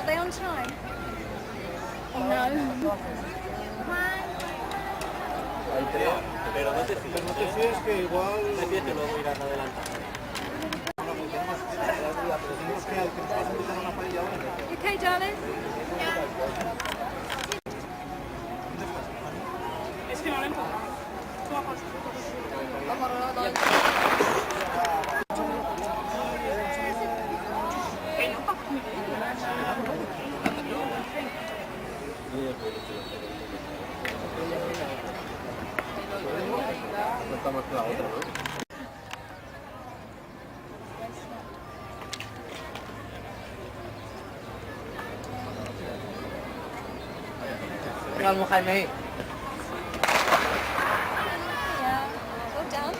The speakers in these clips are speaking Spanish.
they on time? Oh no. Hay tres, pero no te fíes que igual... No te fíes que luego irás adelantando. Tenemos que empezar una parilla ahora. Okay, darling? Es que no le empujo. Tú a paso. No estamos con la otra, ¿no? Calmo, Jaime. Yeah. Well done.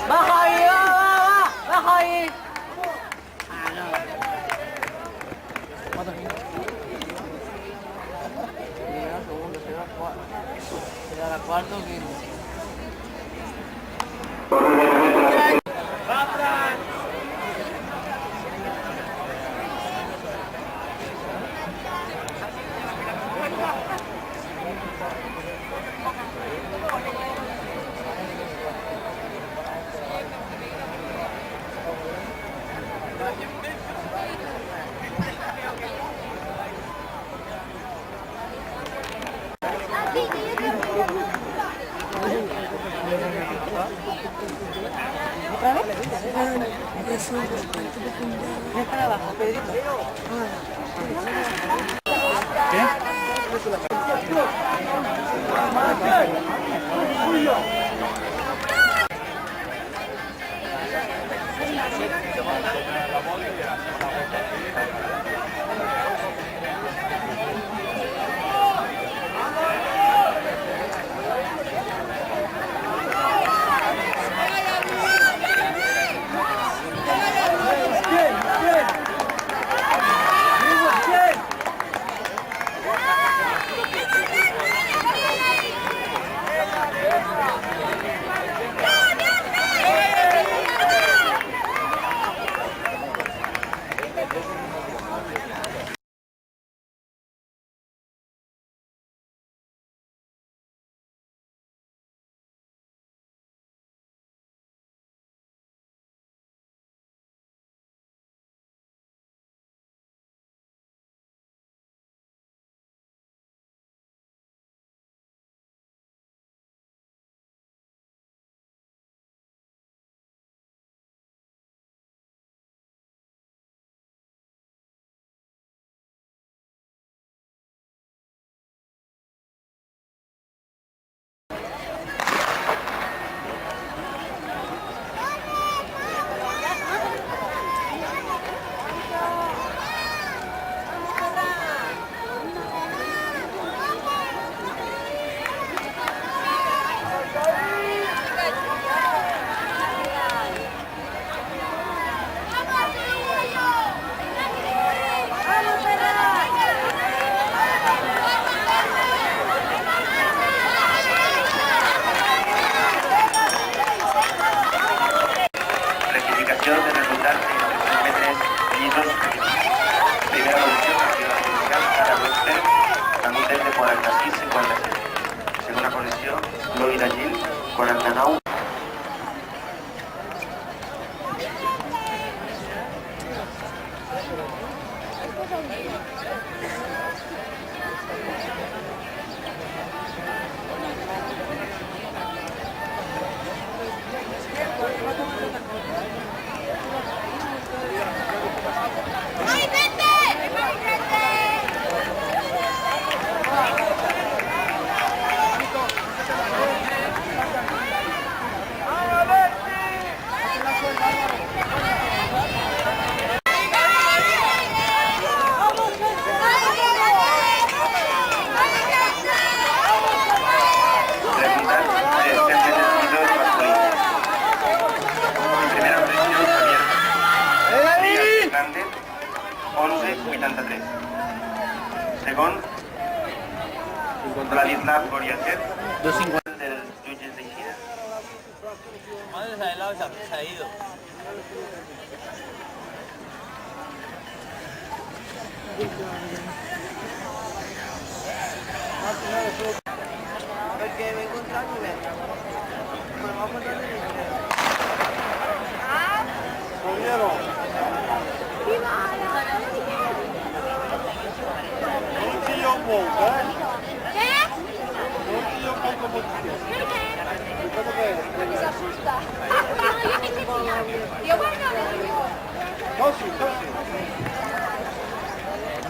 Baja ahí, baja ahí. Ah, no. Será la cuarta o quinta. Ven para abajo, Pedrito. Loira Gil, 49. Fernández, 11,83. Segon, Vladislav Goryachev, 2,50 dels jutges de Xina. se ha helado y se ha ido. Porque me encontré con él. Bueno, vamos a encontrar Non ci io molto, Che? Non ci io molto moltissimo. Secondo me, Mi si assusta. No, io mi sento. Io guardo. così, così.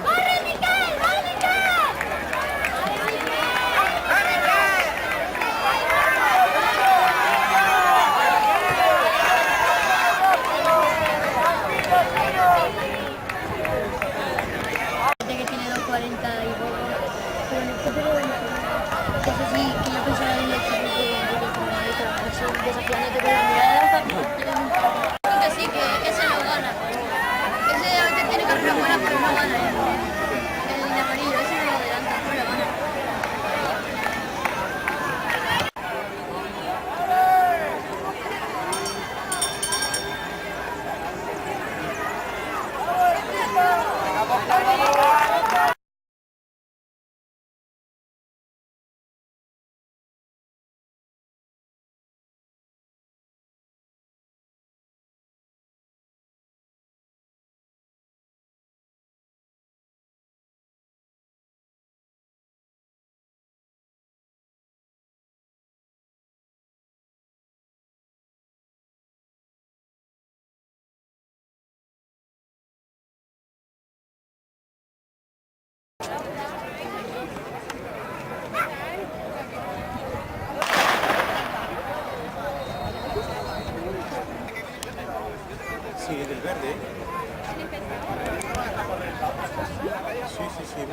Corre Michele, corre Michele! Que tiene 2.40 y poco, pero en el futuro que es así, que yo pensaba en el equipo que desafiándote con la mirada, que sí, que ese no gana. Ese a veces tiene carrera buena, pero no gana. El de amarillo, ese no lo adelanta, no lo gana. Sì, del verde? Sì, sì, sì.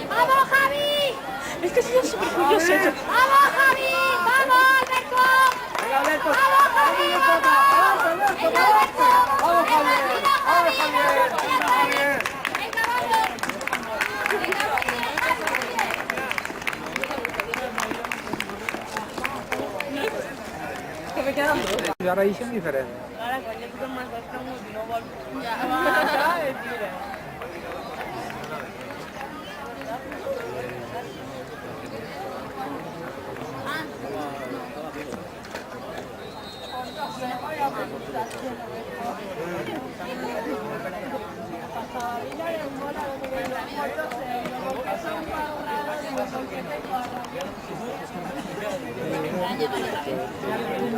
¡Vamos, Javi! Es que soy súper curioso. ¡Vamos, Javi! ¡Vamos, Alberto! Venga, Alberto. ¡Vamos, Javi! Adelante, Alberto. ¡Venga, Alberto! Vamos, ¡Venga, Javier. venga, Vamos, Javi! Javier. ¡Vamos, Venga, Javier. ¡Venga, vamos! ¡Venga, Que me quedan dos. Y ahora hice diferente. Ahora cualquier cosa más gastamos y no volvemos. Ya, mentira.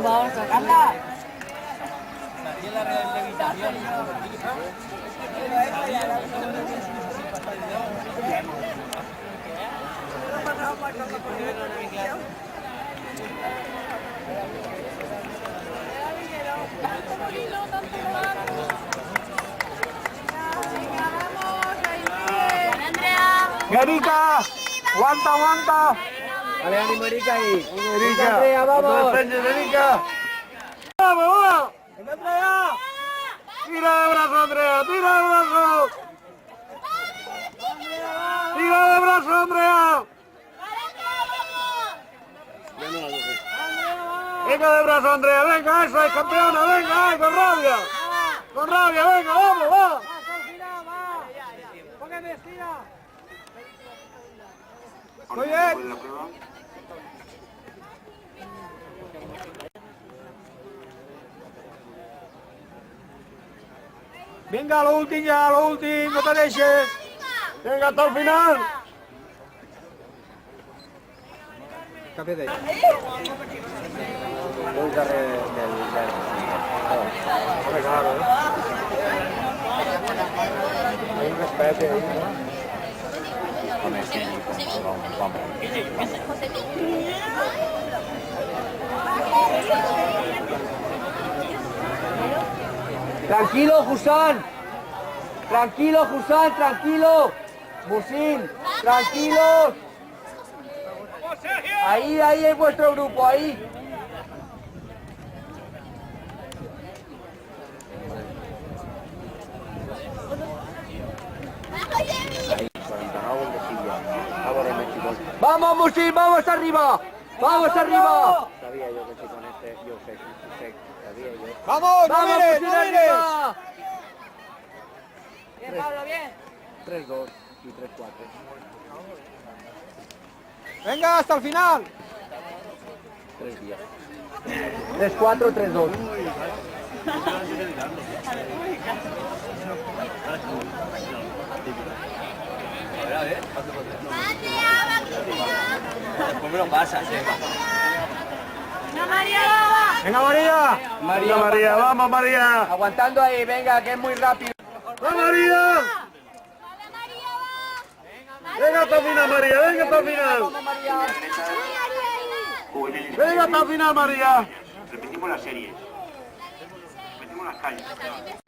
Vamos a sacarla. Aquí en la rehabilitación. Erika, aguanta, aguanta. Dale ánimo, Erika ahí. Erika, Andrea, vamos. Erika. Vamos, vamos. Andrea. Tira de brazo, Andrea, tira de brazo. Tira de brazo, Andrea. Venga de brazo, Andrea, venga, eso es campeona, venga, con rabia. Con rabia, venga, vamos, va. Póngame, estira. Muy bien. Venga, lo último ya, lo último, no te dejes. Venga, hasta el final. Café de ahí. Un carrer del... Claro, ¿eh? Hay un respeto ahí, ¿no? Tranquilo, Jusan. Tranquilo, Jusan, tranquilo. Musin, tranquilos. Ahí es vuestro grupo, ahí. Vamos, Musin, vamos arriba. Vamos arriba. Sabía yo que si con este, yo sé, sabía yo. Vamos, ¡Vamos, Musin, Musin, arriba. Bien, Pablo, bien. 3-2 y 3-4. Venga, hasta el final. 3-10. 3-4, 3-2. ¿Cómo lo pasas, ¡No, María! Venga, María. Venga, María, vamos, María. Aguantando ahí, venga, que es muy rápido. ¡Va, María! ¡Vale, María, va! Venga hasta el final, María, venga hasta el final. Venga hasta el final, María. Repetimos las series. Repetimos las calles.